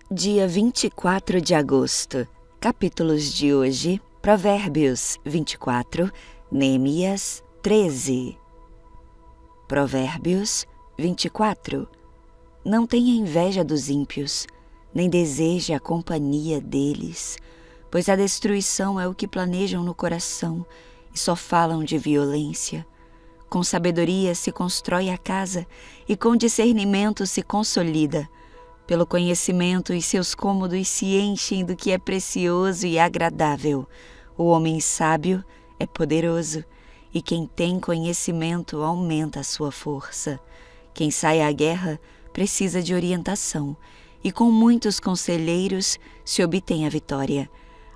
Dia 24 de agosto. Capítulos de hoje: Provérbios 24, Neemias 13. Provérbios 24. Não tenha inveja dos ímpios, nem deseje a companhia deles, pois a destruição é o que planejam no coração e só falam de violência. Com sabedoria se constrói a casa e com discernimento se consolida. Pelo conhecimento os seus cômodos se enchem do que é precioso e agradável. O homem sábio é poderoso, e quem tem conhecimento aumenta a sua força. Quem sai à guerra precisa de orientação, e com muitos conselheiros se obtém a vitória.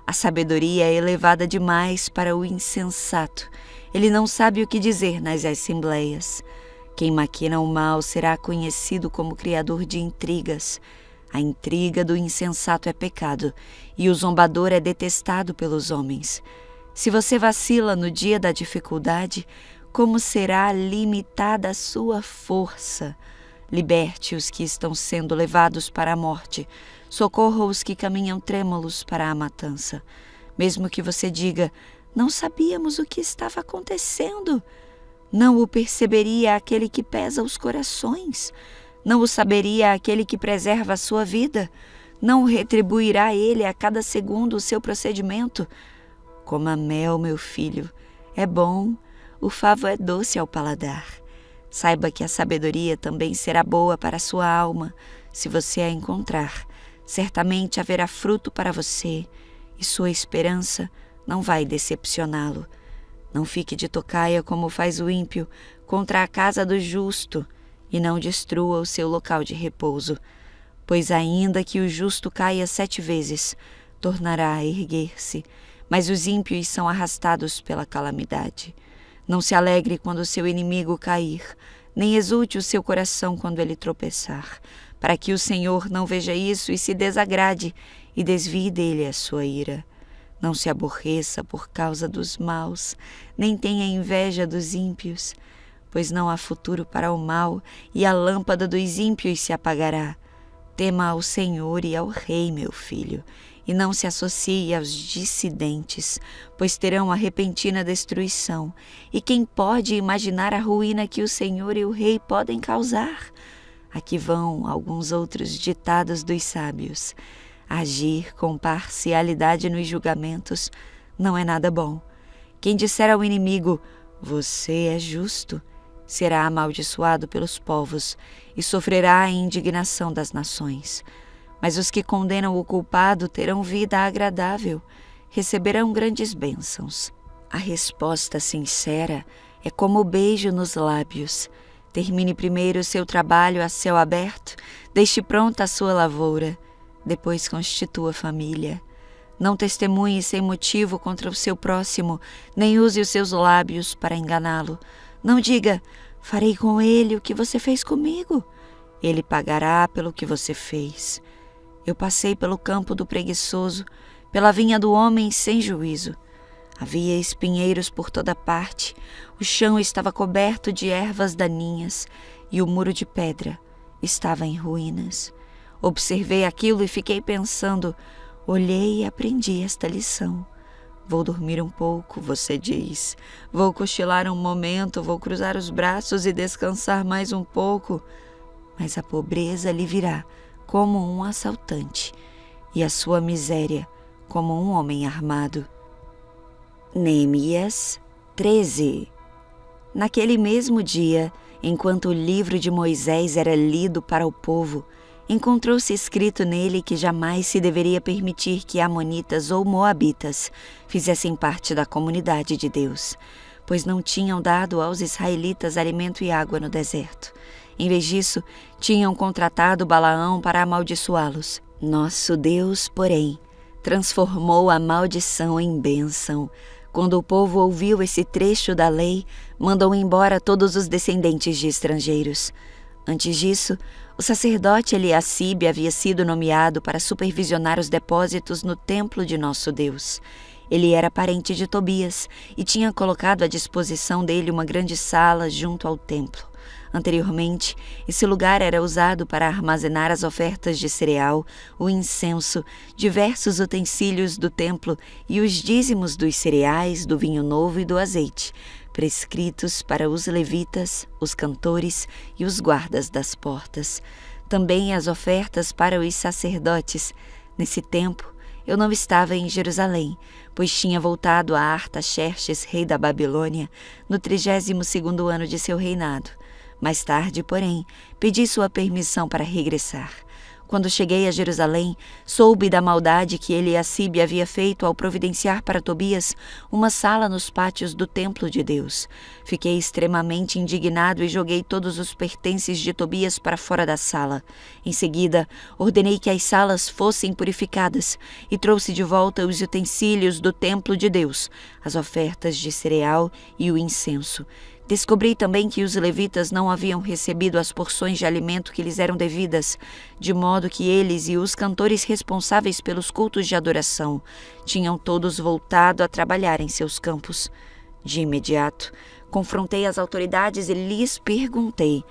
A sabedoria é elevada demais para o insensato. Ele não sabe o que dizer nas assembleias. Quem maquina o mal será conhecido como criador de intrigas. A intriga do insensato é pecado, e o zombador é detestado pelos homens. Se você vacila no dia da dificuldade, como será limitada a sua força? Liberte os que estão sendo levados para a morte. Socorra os que caminham trêmulos para a matança. Mesmo que você diga, não sabíamos o que estava acontecendo. Não o perceberia aquele que pesa os corações? Não o saberia aquele que preserva a sua vida? Não o retribuirá ele a cada segundo o seu procedimento? Coma mel, meu filho, é bom, o favo é doce ao paladar. Saiba que a sabedoria também será boa para a sua alma, se você a encontrar. Certamente haverá fruto para você, e sua esperança não vai decepcioná-lo. Não fique de tocaia como faz o ímpio contra a casa do justo, e não destrua o seu local de repouso. Pois ainda que o justo caia 7 vezes, tornará a erguer-se, mas os ímpios são arrastados pela calamidade. Não se alegre quando o seu inimigo cair, nem exulte o seu coração quando ele tropeçar, para que o Senhor não veja isso e se desagrade e desvie dele a sua ira. Não se aborreça por causa dos maus, nem tenha inveja dos ímpios, pois não há futuro para o mal, e a lâmpada dos ímpios se apagará. Tema ao Senhor e ao Rei, meu filho, e não se associe aos dissidentes, pois terão a repentina destruição. E quem pode imaginar a ruína que o Senhor e o Rei podem causar? Aqui vão alguns outros ditados dos sábios. Agir com parcialidade nos julgamentos não é nada bom. Quem disser ao inimigo, você é justo, será amaldiçoado pelos povos e sofrerá a indignação das nações. Mas os que condenam o culpado terão vida agradável, receberão grandes bênçãos. A resposta sincera é como o beijo nos lábios. Termine primeiro seu trabalho a céu aberto, deixe pronta a sua lavoura. Depois constitua família. Não testemunhe sem motivo contra o seu próximo, nem use os seus lábios para enganá-lo. Não diga, farei com ele o que você fez comigo. Ele pagará pelo que você fez. Eu passei pelo campo do preguiçoso, pela vinha do homem sem juízo. Havia espinheiros por toda parte, o chão estava coberto de ervas daninhas e o muro de pedra estava em ruínas. Observei aquilo e fiquei pensando, olhei e aprendi esta lição. Vou dormir um pouco, você diz. Vou cochilar um momento, vou cruzar os braços e descansar mais um pouco. Mas a pobreza lhe virá como um assaltante, e a sua miséria como um homem armado. Neemias 13. Naquele mesmo dia, enquanto o livro de Moisés era lido para o povo, encontrou-se escrito nele que jamais se deveria permitir que amonitas ou moabitas fizessem parte da comunidade de Deus, pois não tinham dado aos israelitas alimento e água no deserto. Em vez disso, tinham contratado Balaão para amaldiçoá-los. Nosso Deus, porém, transformou a maldição em bênção. Quando o povo ouviu esse trecho da lei, mandou embora todos os descendentes de estrangeiros. Antes disso, o sacerdote Eliacibe havia sido nomeado para supervisionar os depósitos no templo de nosso Deus. Ele era parente de Tobias e tinha colocado à disposição dele uma grande sala junto ao templo. Anteriormente, esse lugar era usado para armazenar as ofertas de cereal, o incenso, diversos utensílios do templo e os dízimos dos cereais, do vinho novo e do azeite, prescritos para os levitas, os cantores e os guardas das portas. Também as ofertas para os sacerdotes. Nesse tempo, eu não estava em Jerusalém, pois tinha voltado a Artaxerxes, rei da Babilônia, no 32º ano de seu reinado. Mais tarde, porém, pedi sua permissão para regressar. Quando cheguei a Jerusalém, soube da maldade que Eliacibe havia feito ao providenciar para Tobias uma sala nos pátios do templo de Deus. Fiquei extremamente indignado e joguei todos os pertences de Tobias para fora da sala. Em seguida, ordenei que as salas fossem purificadas e trouxe de volta os utensílios do templo de Deus, as ofertas de cereal e o incenso. Descobri também que os levitas não haviam recebido as porções de alimento que lhes eram devidas, de modo que eles e os cantores responsáveis pelos cultos de adoração tinham todos voltado a trabalhar em seus campos. De imediato, confrontei as autoridades e lhes perguntei: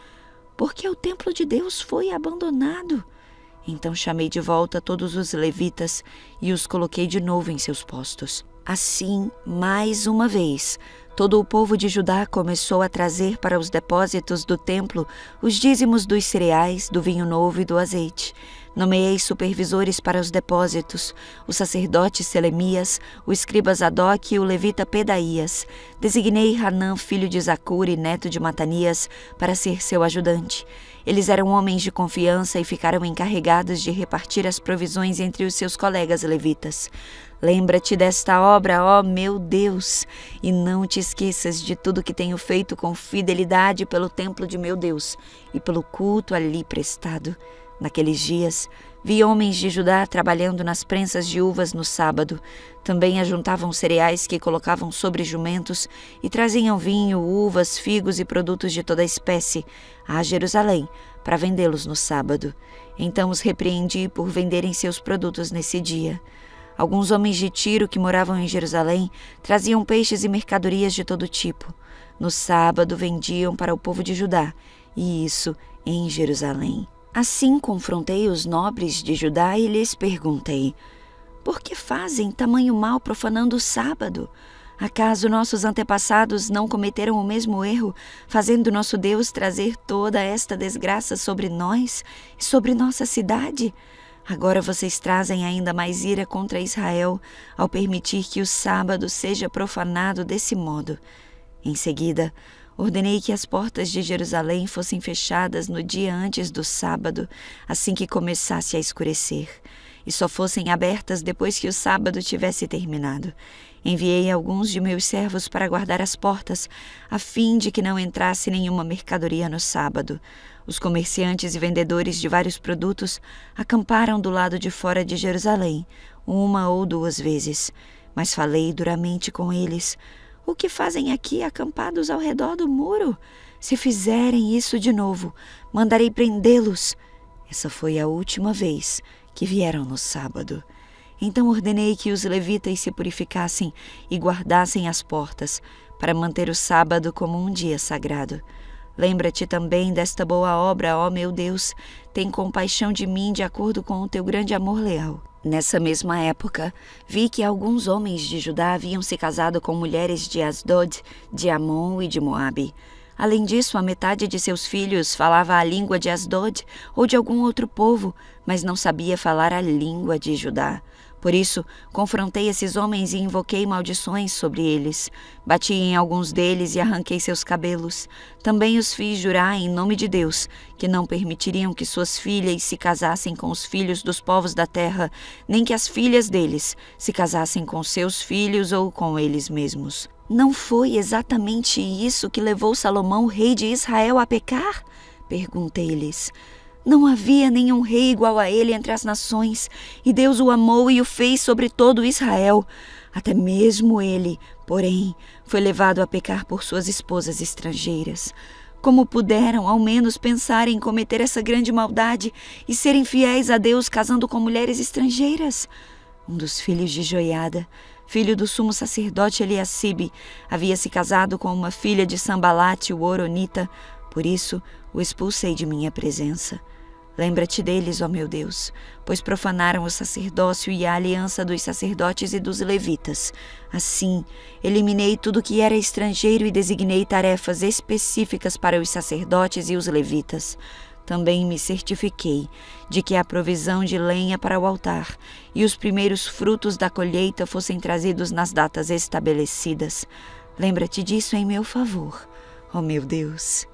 por que o templo de Deus foi abandonado? Então chamei de volta todos os levitas e os coloquei de novo em seus postos. Assim, mais uma vez, todo o povo de Judá começou a trazer para os depósitos do templo os dízimos dos cereais, do vinho novo e do azeite. Nomeei supervisores para os depósitos, o sacerdote Selemias, o escriba Zadok e o levita Pedaías. Designei Hanã, filho de Zacur e neto de Matanias, para ser seu ajudante. Eles eram homens de confiança e ficaram encarregados de repartir as provisões entre os seus colegas levitas. Lembra-te desta obra, ó meu Deus, e não te esqueças de tudo que tenho feito com fidelidade pelo templo de meu Deus e pelo culto ali prestado. Naqueles dias, vi homens de Judá trabalhando nas prensas de uvas no sábado. Também ajuntavam cereais que colocavam sobre jumentos e traziam vinho, uvas, figos e produtos de toda espécie a Jerusalém para vendê-los no sábado. Então os repreendi por venderem seus produtos nesse dia. Alguns homens de Tiro que moravam em Jerusalém traziam peixes e mercadorias de todo tipo. No sábado vendiam para o povo de Judá, e isso em Jerusalém. Assim confrontei os nobres de Judá e lhes perguntei: por que fazem tamanho mal profanando o sábado? Acaso nossos antepassados não cometeram o mesmo erro, fazendo nosso Deus trazer toda esta desgraça sobre nós e sobre nossa cidade? Agora vocês trazem ainda mais ira contra Israel ao permitir que o sábado seja profanado desse modo. Em seguida, ordenei que as portas de Jerusalém fossem fechadas no dia antes do sábado, assim que começasse a escurecer, e só fossem abertas depois que o sábado tivesse terminado. Enviei alguns de meus servos para guardar as portas, a fim de que não entrasse nenhuma mercadoria no sábado. Os comerciantes e vendedores de vários produtos acamparam do lado de fora de Jerusalém, 1 ou 2 vezes, mas falei duramente com eles: o que fazem aqui acampados ao redor do muro? Se fizerem isso de novo, mandarei prendê-los. Essa foi a última vez que vieram no sábado. Então ordenei que os levitas se purificassem e guardassem as portas, para manter o sábado como um dia sagrado. Lembra-te também desta boa obra, ó meu Deus, tem compaixão de mim de acordo com o teu grande amor leal. Nessa mesma época, vi que alguns homens de Judá haviam se casado com mulheres de Asdod, de Amon e de Moabe. Além disso, a metade de seus filhos falava a língua de Asdod ou de algum outro povo, mas não sabia falar a língua de Judá. Por isso, confrontei esses homens e invoquei maldições sobre eles. Bati em alguns deles e arranquei seus cabelos. Também os fiz jurar em nome de Deus que não permitiriam que suas filhas se casassem com os filhos dos povos da terra, nem que as filhas deles se casassem com seus filhos ou com eles mesmos. Não foi exatamente isso que levou Salomão, rei de Israel, a pecar? Perguntei-lhes. Não havia nenhum rei igual a ele entre as nações, e Deus o amou e o fez sobre todo Israel. Até mesmo ele, porém, foi levado a pecar por suas esposas estrangeiras. Como puderam, ao menos, pensar em cometer essa grande maldade e serem fiéis a Deus casando com mulheres estrangeiras? Um dos filhos de Joiada, filho do sumo sacerdote Eliacibe, havia se casado com uma filha de Sambalate, o Horonita. Por isso o expulsei de minha presença. Lembra-te deles, ó meu Deus, pois profanaram o sacerdócio e a aliança dos sacerdotes e dos levitas. Assim, eliminei tudo que era estrangeiro e designei tarefas específicas para os sacerdotes e os levitas. Também me certifiquei de que a provisão de lenha para o altar e os primeiros frutos da colheita fossem trazidos nas datas estabelecidas. Lembra-te disso em meu favor, ó meu Deus.